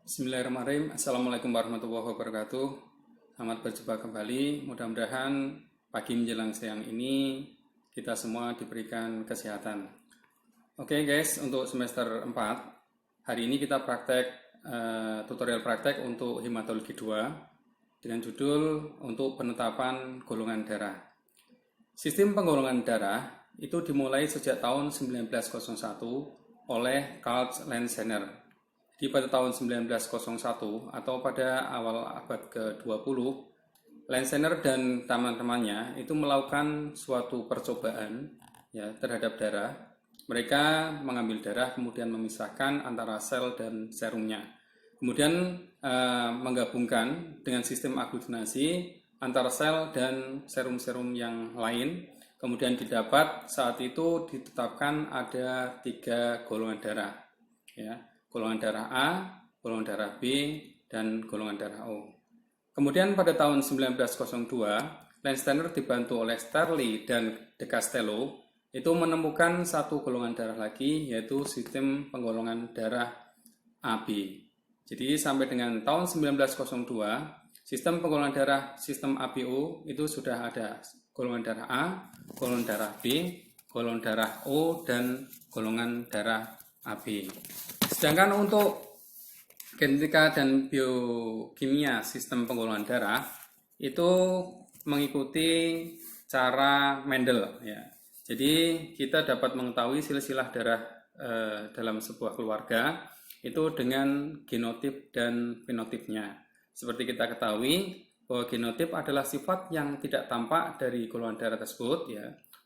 Bismillahirrahmanirrahim. Assalamualaikum warahmatullahi wabarakatuh. Selamat berjumpa kembali. Mudah-mudahan pagi menjelang siang ini kita semua diberikan kesehatan. Oke guys, untuk semester 4 hari ini kita tutorial praktek untuk hematologi 2 dengan judul untuk penetapan golongan darah. Sistem penggolongan darah itu dimulai sejak tahun 1901 oleh Karl Lenzener. Di pada tahun 1901 atau pada awal abad ke-20, Lenzener dan teman-temannya itu melakukan suatu percobaan terhadap darah. Mereka mengambil darah kemudian memisahkan antara sel dan serumnya. Kemudian menggabungkan dengan sistem aglutinasi antara sel dan serum-serum yang lain. Kemudian didapat saat itu ditetapkan ada 3 golongan darah. Golongan darah A, golongan darah B, dan golongan darah O. Kemudian pada tahun 1902, Lenzener dibantu oleh Sterli dan De Castello itu menemukan satu golongan darah lagi, yaitu sistem penggolongan darah AB. Jadi sampai dengan tahun 1902, sistem penggolongan darah sistem ABO itu sudah ada golongan darah A, golongan darah B, golongan darah O, dan golongan darah AB. Sedangkan untuk genetika dan biokimia sistem penggolongan darah itu mengikuti cara Mendel. Jadi kita dapat mengetahui silsilah darah dalam sebuah keluarga itu dengan genotip dan fenotipnya. Seperti kita ketahui bahwa genotip adalah sifat yang tidak tampak dari golongan darah tersebut.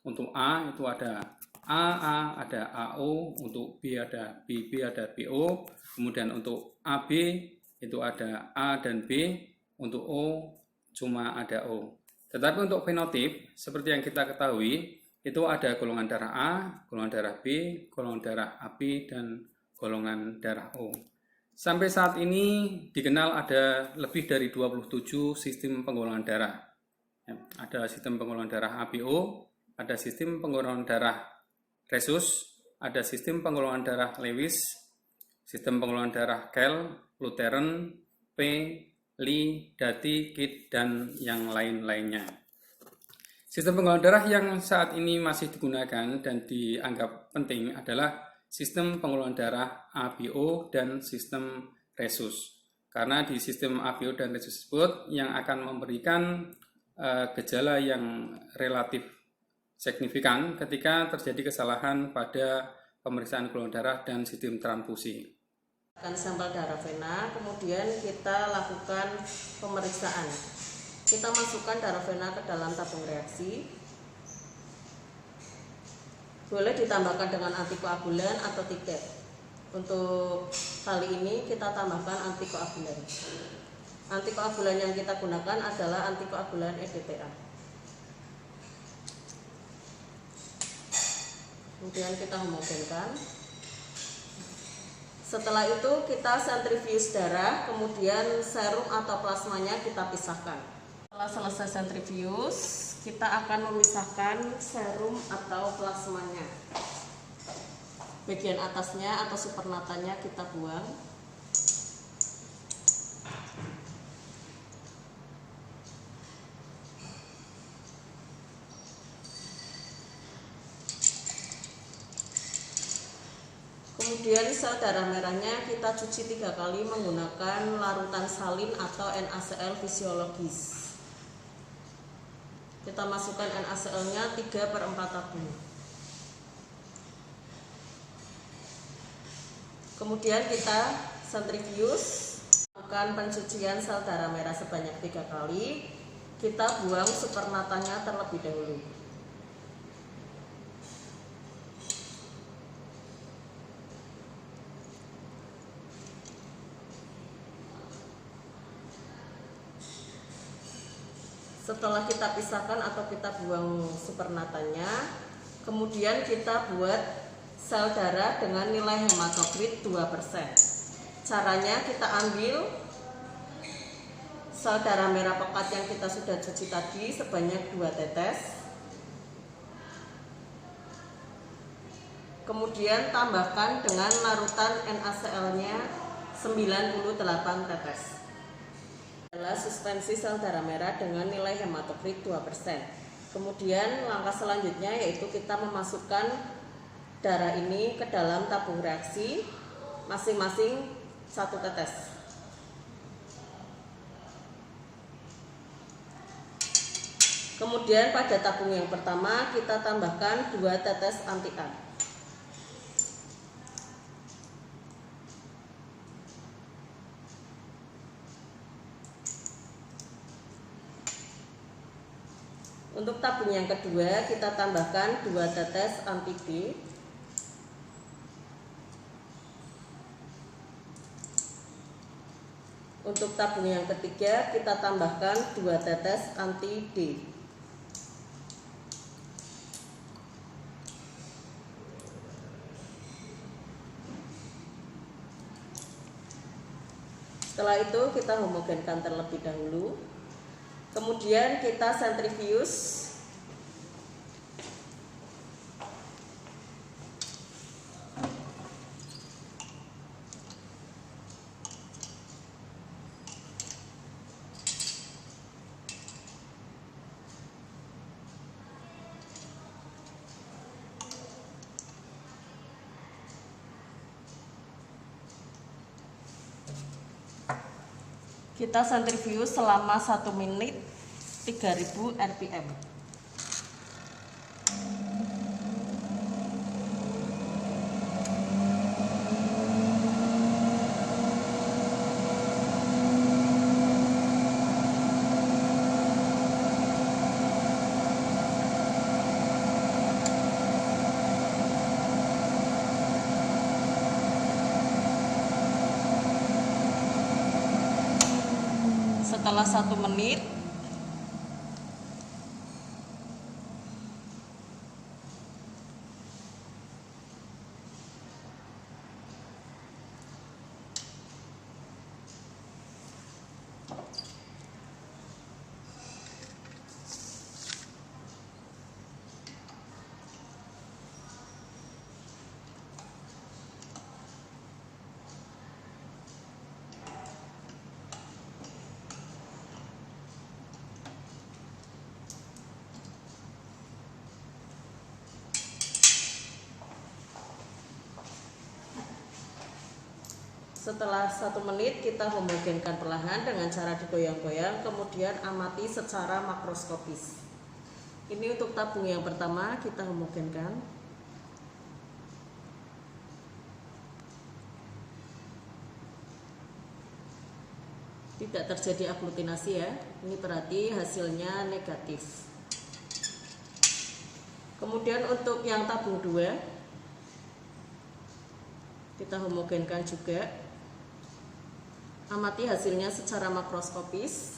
Untuk A itu ada AA, ada AO, untuk B ada BB, ada BO, kemudian untuk AB itu ada A dan B, untuk O cuma ada O. Tetapi untuk fenotip, seperti yang kita ketahui, itu ada golongan darah A, golongan darah B, golongan darah AB, dan golongan darah O. Sampai saat ini dikenal ada lebih dari 27 sistem penggolongan darah. Ada sistem penggolongan darah ABO, ada sistem penggolongan darah Rhesus, ada sistem penggolongan darah Lewis, sistem penggolongan darah Kell, Lutheran, P, Lee, Dati, Kidd, dan yang lain-lainnya. Sistem penggolongan darah yang saat ini masih digunakan dan dianggap penting adalah sistem penggolongan darah ABO dan sistem Rhesus. Karena di sistem ABO dan Rhesus tersebut yang akan memberikan gejala yang relatif signifikan ketika terjadi kesalahan pada pemeriksaan golongan darah dan sistem transfusi. Sampel darah vena, kemudian kita lakukan pemeriksaan. Kita masukkan darah vena ke dalam tabung reaksi. Boleh ditambahkan dengan antikoagulan atau tiket. Untuk kali ini kita tambahkan antikoagulan. Antikoagulan yang kita gunakan adalah antikoagulan EDTA. Kemudian kita homogenkan. Setelah itu kita sentrifuge darah, kemudian serum atau plasmanya kita pisahkan. Setelah selesai sentrifuge, kita akan memisahkan serum atau plasmanya. Bagian atasnya atau supernatanya kita buang. Kemudian sel darah merahnya kita cuci 3 kali menggunakan larutan salin atau NaCl fisiologis. Kita masukkan NaCl-nya 3/4 tabung. Kemudian kita sentrifuge, lakukan pencucian sel darah merah sebanyak 3 kali. Kita buang supernatanya terlebih dahulu. Setelah kita pisahkan atau kita buang supernatanya, kemudian kita buat sel darah dengan nilai hematokrit 2%. Caranya kita ambil sel darah merah pekat yang kita sudah cuci tadi sebanyak 2 tetes. Kemudian tambahkan dengan larutan NaCl-nya 98 tetes. Adalah suspensi sel darah merah dengan nilai hematokrit 2%. Kemudian langkah selanjutnya yaitu kita memasukkan darah ini ke dalam tabung reaksi masing-masing 1 tetes. Kemudian pada tabung yang pertama kita tambahkan 2 tetes anti-A. Untuk tabung yang kedua kita tambahkan 2 tetes anti-B. Untuk tabung yang ketiga kita tambahkan 2 tetes anti-D. Setelah itu kita homogenkan terlebih dahulu. Kemudian kita sentrifuge. Kita sentrifuge selama 1 menit 3000 rpm. Setelah 1 menit setelah 1 menit kita homogenkan perlahan dengan cara digoyang-goyang, kemudian amati secara makroskopis. Ini untuk tabung yang pertama kita homogenkan. Tidak terjadi aglutinasi ya, ini berarti hasilnya negatif. Kemudian untuk yang tabung 2 kita homogenkan juga. Amati hasilnya secara makroskopis.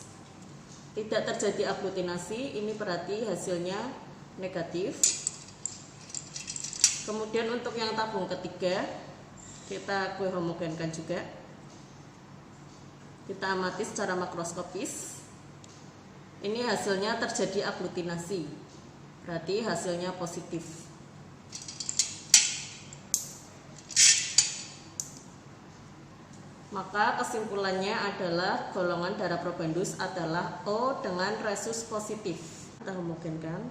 Tidak terjadi aglutinasi, ini berarti hasilnya negatif. Kemudian untuk yang tabung ketiga kita homogenkan juga. Kita amati secara makroskopis. Ini hasilnya terjadi aglutinasi, berarti hasilnya positif. Maka kesimpulannya adalah golongan darah probandus adalah O dengan resus positif. Kita homogenkan.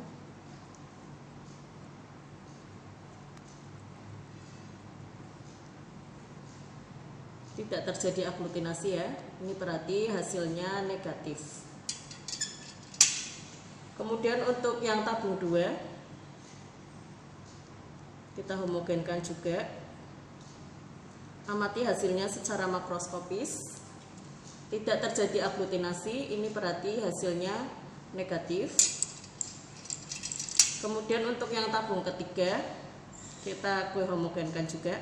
Tidak terjadi aglutinasi ya, ini berarti hasilnya negatif. Kemudian untuk yang tabung 2 kita homogenkan juga. Amati hasilnya secara makroskopis. Tidak terjadi aglutinasi, ini berarti hasilnya negatif. Kemudian untuk yang tabung ketiga kita homogenkan juga.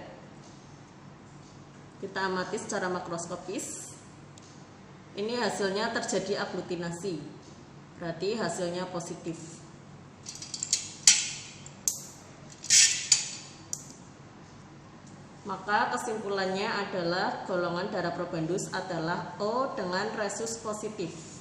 Kita amati secara makroskopis. Ini hasilnya terjadi aglutinasi, berarti hasilnya positif. Maka kesimpulannya adalah golongan darah probandus adalah O dengan resus positif.